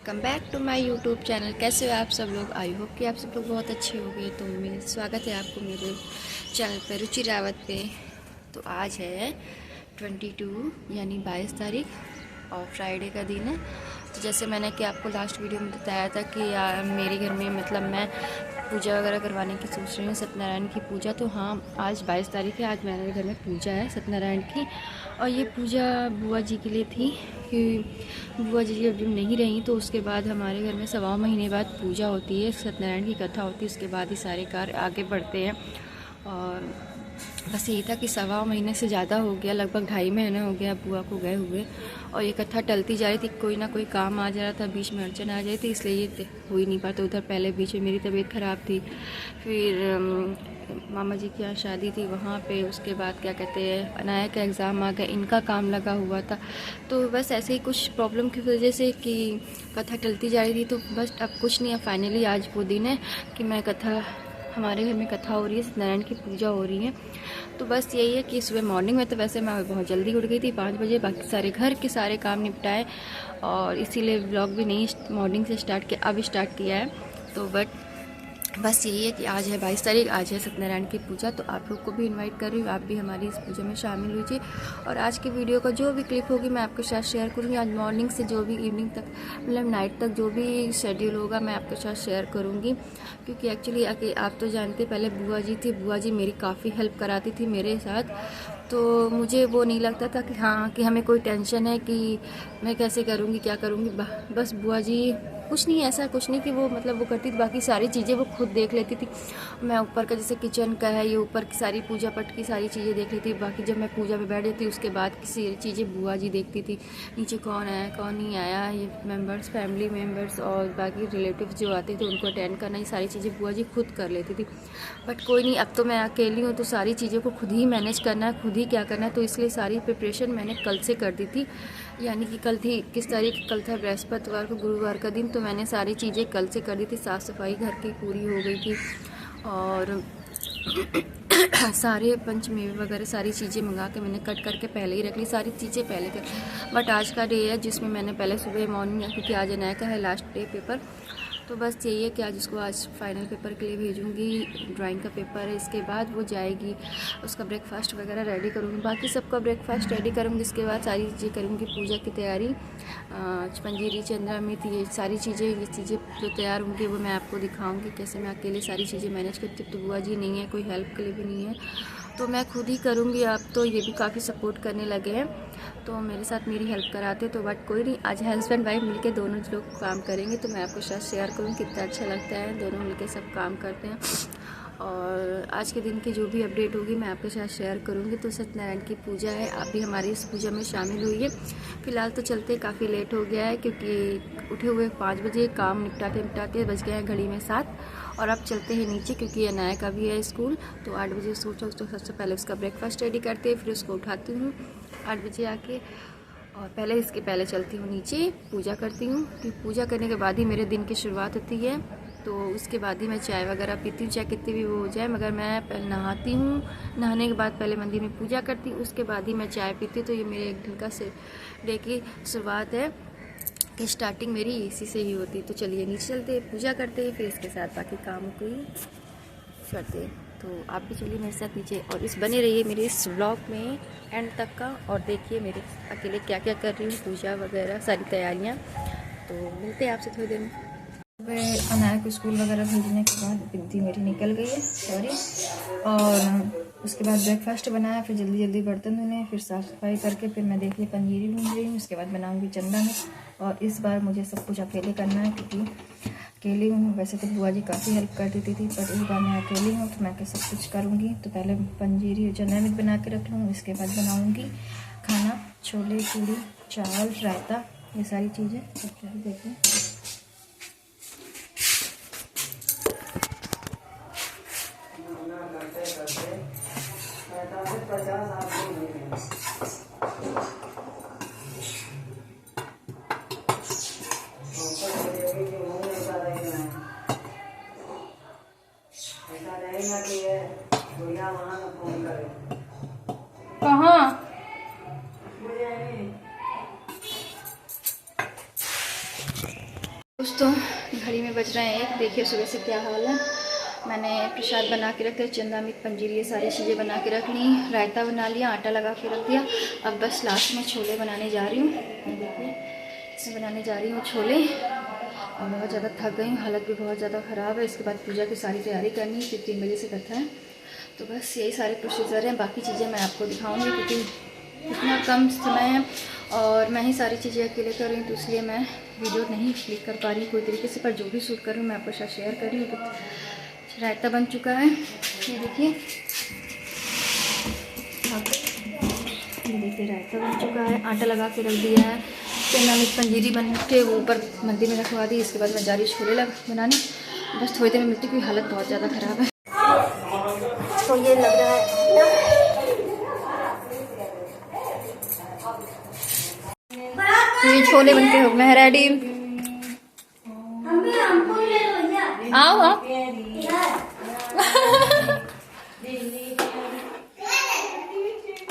Welcome back to my YouTube channel. कैसे हो आप सब लोग? आई होप कि आप सब लोग बहुत अच्छे हो गए। तो मेरा स्वागत है आपको मेरे चैनल पे रुचि रावत पे। तो आज है 22 यानी 22 तारीख और फ्राइडे का दिन है। तो जैसे मैंने कि आपको लास्ट वीडियो में बताया था कि मेरे घर में मतलब मैं पूजा वगैरह करवाने की सोच रही हूँ, सत्यनारायण की पूजा। तो हाँ, आज 22 तारीख है, आज मेरे घर में पूजा है सत्यनारायण की। और ये पूजा बुआ जी के लिए थी कि बुआ जी जब नहीं रही तो उसके बाद हमारे घर में 1.25 महीने बाद पूजा होती है, सत्यनारायण की कथा होती है। उसके बाद ही सारे कार्य आगे बढ़ते हैं। और बस यही था कि 1.25 महीने से ज़्यादा हो गया, लगभग 2.5 महीने हो गया बुआ को गए हुए। और ये कथा टलती जा रही थी, कोई ना कोई काम आ जा रहा था, बीच में अड़चन आ जाती थी, इसलिए ये हो ही नहीं पाता। उधर पहले बीच में मेरी तबीयत ख़राब थी, फिर मामा जी की यहाँ शादी थी वहाँ पे, उसके बाद क्या कहते हैं अनाया का एग्ज़ाम आ गया, इनका काम लगा हुआ था। तो बस ऐसे ही कुछ प्रॉब्लम की वजह से कि कथा टलती जा रही थी। तो बस अब कुछ नहीं है, फाइनली आज वो दिन है कि मैं कथा, हमारे घर में कथा हो रही है, सत्यनारायण की पूजा हो रही है। तो बस यही है कि सुबह मॉर्निंग में तो वैसे मैं बहुत जल्दी उठ गई थी 5 बजे, बाकी सारे घर के सारे काम निपटाए और इसीलिए व्लॉग भी नहीं मॉर्निंग से स्टार्ट किया, अब स्टार्ट किया है। तो बस यही है कि आज है 22 तारीख, आज है सत्यनारायण की पूजा। तो आप लोग को भी इनवाइट कर रही हूँ, आप भी हमारी इस पूजा में शामिल लीजिए। और आज की वीडियो का जो भी क्लिप होगी मैं आपके साथ शेयर करूँगी। आज मॉर्निंग से जो भी इवनिंग तक, मतलब नाइट तक जो भी शेड्यूल होगा मैं आपके साथ शेयर करूँगी। क्योंकि एक्चुअली आप तो जानते, पहले बुआ जी थी, बुआ जी मेरी काफ़ी हेल्प कराती थी मेरे साथ। तो मुझे वो नहीं लगता था कि हाँ कि हमें कोई टेंशन है कि मैं कैसे करूँगी क्या करूँगी। बस बुआ जी कुछ नहीं, ऐसा कुछ नहीं कि वो मतलब वो करती थी, बाकी सारी चीज़ें वो खुद देख लेती थी। मैं ऊपर का जैसे किचन का है, ये ऊपर की सारी पूजा पाठ की सारी चीज़ें देख लेती थी। बाकी जब मैं पूजा में बैठ जाती उसके बाद की चीज़ें बुआ जी देखती थी। नीचे कौन आया कौन नहीं आया, ये मेंबर्स, फैमिली मेंबर्स और बाकी रिलेटिव्स जो आते थे उनको अटेंड करना, ये सारी चीज़ें बुआ जी खुद कर लेती थी। बट कोई नहीं, अब तो मैं अकेली हूँ तो सारी चीज़ों को खुद ही मैनेज करना है, खुद ही क्या करना है। तो इसलिए सारी प्रिपरेशन मैंने कल से कर दी थी, यानी कि कल थी किस तारीख, कल था बृहस्पतिवार को, गुरुवार का दिन। तो मैंने सारी चीज़ें कल से कर दी थी, साफ़ सफाई घर की पूरी हो गई थी और सारे पंचमेवे वगैरह सारी चीज़ें मंगा के मैंने कट करके पहले ही रख ली, सारी चीज़ें पहले कर। बट आज का डे है जिसमें मैंने पहले सुबह मॉर्निंग, क्योंकि आज अनाया का है लास्ट डे पेपर। तो बस यही है कि आज उसको आज फाइनल पेपर के लिए भेजूँगी, ड्राइंग का पेपर है। इसके बाद वो जाएगी, उसका ब्रेकफास्ट वगैरह रेडी करूँगी, बाकी सबका ब्रेकफास्ट रेडी करूँगी। इसके बाद सारी चीज़ें करूँगी, पूजा की तैयारी, पंजीरी चंद्रामृत, ये सारी चीज़ें जो तैयार होंगी वो मैं आपको दिखाऊँगी कैसे मैं अकेले सारी चीज़ें मैनेज करती हूँ। तो बुआ जी नहीं है, कोई हेल्प के लिए भी नहीं है, तो मैं खुद ही करूँगी। अब तो ये भी काफ़ी सपोर्ट करने लगे हैं, तो मेरे साथ मेरी हेल्प कराते। तो बट कोई नहीं, आज हस्बैंड वाइफ मिलके दोनों लोग काम करेंगे। तो मैं आपके साथ शेयर करूँ कितना अच्छा लगता है, दोनों मिलके सब काम करते हैं। और आज के दिन की जो भी अपडेट होगी मैं आपके साथ शेयर करूँगी। तो सत्यनारायण की पूजा है, आप भी हमारी इस पूजा में शामिल हुई। फ़िलहाल तो चलते काफ़ी लेट हो गया है, क्योंकि उठे हुए 5 बजे, काम निपटाते बज गए हैं घड़ी में 7। और अब चलते हैं नीचे, क्योंकि अनाया का भी है स्कूल। तो 8 बजे सोचा तो सबसे पहले उसका ब्रेकफास्ट रेडी करते हैं, फिर उसको उठाती हूँ 8 बजे आके। और इसके पहले चलती हूँ नीचे, पूजा करती हूँ, कि पूजा करने के बाद ही मेरे दिन की शुरुआत होती है। तो उसके बाद ही मैं चाय वगैरह पीती हूँ, चाहे कितनी भी वो हो जाए, मगर मैं पहले नहाती हूँ। नहाने के बाद पहले मंदिर में पूजा करती हूँ, उसके बाद ही मैं चाय पीती हूँ। तो ये मेरे एक दिन का डे की शुरुआत है कि स्टार्टिंग मेरी इसी से ही होती है। तो चलिए नीचे चलते, पूजा करते हैं, फिर इसके साथ बाकी काम को ही करते हैं। तो आप भी चलिए मेरे साथ नीचे और इस बने रहिए मेरे इस व्लॉग में एंड तक का, और देखिए मेरे अकेले क्या क्या कर रही हूँ, पूजा वगैरह सारी तैयारियाँ। तो मिलते हैं आपसे थोड़ी देर में। सुबह अनाया को स्कूल वगैरह भेजने के बाद बिद्दी मेरी निकल गई है, सॉरी। और उसके बाद ब्रेकफास्ट बनाया, फिर जल्दी जल्दी बर्तन धोने, फिर साफ़ सफाई करके फिर मैं देखिए पंजीरी भून रही हूँ। उसके बाद बनाऊँगी चंदा में। और इस बार मुझे सब कुछ अकेले करना है, क्योंकि अकेली हूँ। वैसे तो बुआ जी काफ़ी हेल्प करती थी, पर इस बार मैं अकेली हूँ तो मैं सब कुछ करूँगी। तो पहले पंजीरी चनामिर्च बना के रख लूँ, इसके बाद बनाऊँगी खाना, छोले पूड़ी चावल रायता, ये सारी चीज़ें सब देखिए। कहाँ दोस्तों घड़ी में बज रहे हैं 1। देखिए सुबह से क्या हाल है। मैंने प्रसाद बना के रख दिया, चंदा मिर्च पंजीरी ये सारी चीज़ें बना के रख ली, रायता बना लिया, आटा लगा के रख दिया। अब बस लास्ट में छोले बनाने जा रही हूँ। देखिए इसमें बनाने जा रही हूँ छोले। और बहुत ज़्यादा थक गई हूँ, हालत भी बहुत ज़्यादा ख़राब है। इसके बाद पूजा की सारी तैयारी करनी है, 3 बजे से कथा है। तो बस यही सारे प्रोसीजर हैं। बाकी चीज़ें मैं आपको दिखाऊँगी क्योंकि इतना कम समय है और मैं ही सारी चीज़ें अकेले कर रही हूँ, तो इसलिए मैं वीडियो नहीं क्लिक कर पा रही कोई तरीके से। पर जो भी शूट कर रही हूँ मैं आपके साथ शेयर कर रही हूँ। तो रायता बन चुका है, ये देखिए, ये देखिए रायता बन चुका है, आटा लगा के रख दिया है, चना मिर्च पंजीरी बन के वो ऊपर मंदिर में रखवा दी। इसके बाद मैं जा रही छोले बनाने। बस थोड़ी देर में मिलती, क्योंकि हालत बहुत ज़्यादा ख़राब है। तो ये लग रहा है ये छोले बनके हो गए हैं रेडी। आओ आप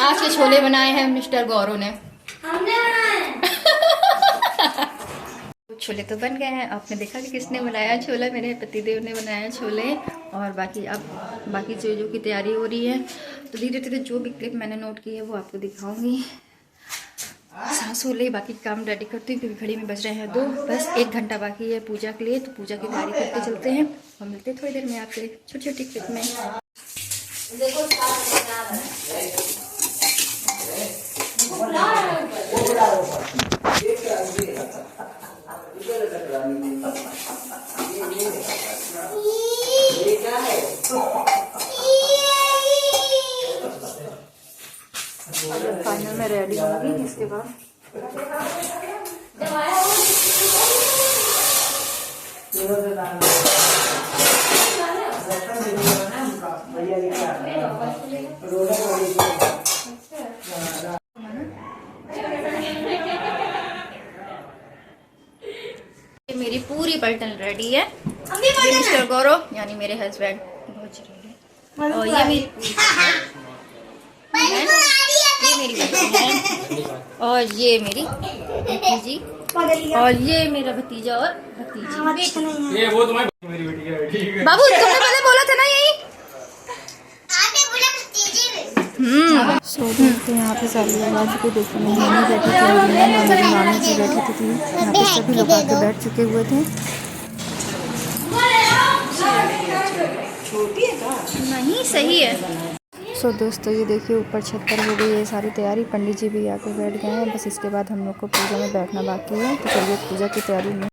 आज के छोले बनाए हैं मिस्टर गौरव ने। छोले तो बन गए हैं। आपने देखा कि किसने बनाया छोला, मेरे पतिदेव ने बनाया छोले। और बाकी अब बाकी चीज़ों की तैयारी हो रही है, तो धीरे धीरे जो भी क्लिप मैंने नोट की है वो आपको दिखाऊंगी। सांस हो ले, बाकी काम रेडी करती हूँ क्योंकि घड़ी में बज रहे हैं 2। बस 1 घंटा बाकी है पूजा के लिए, तो पूजा की तैयारी करते चलते हैं और मिलते हैं थोड़ी देर में आपसे छोटी छोटी क्लिप में। फाइनल में रेडी होगी इसके बाद मेरी पूरी पलटन रेडी है। ये मिस्टर गौरव यानी मेरे हस्बैंड बहुत रेडी है। और ये मेरी बहन है, और ये मेरी भतीजी, और ये मेरा भतीजा और भतीजी। ये वो तुम्हारी मेरी बेटी है, ठीक है। बाबू तुमने पहले बोला था ना यही। तो यहाँ पे सारी लोग आ चुके। देखिए मैं नहीं बैठी थी और मेरी मामी जी बैठी थी। यहाँ पे सभी लोग आके बैठ चुके हुए थे। नहीं सही है। सो दोस्तों ये देखिए ऊपर छत पर हो गई है सारी तैयारी। पंडित जी भी आके बैठ गए हैं। बस इसके बाद हम लोग को पूजा में बैठना बाकी है। तो चलिए पूजा की तैयारी में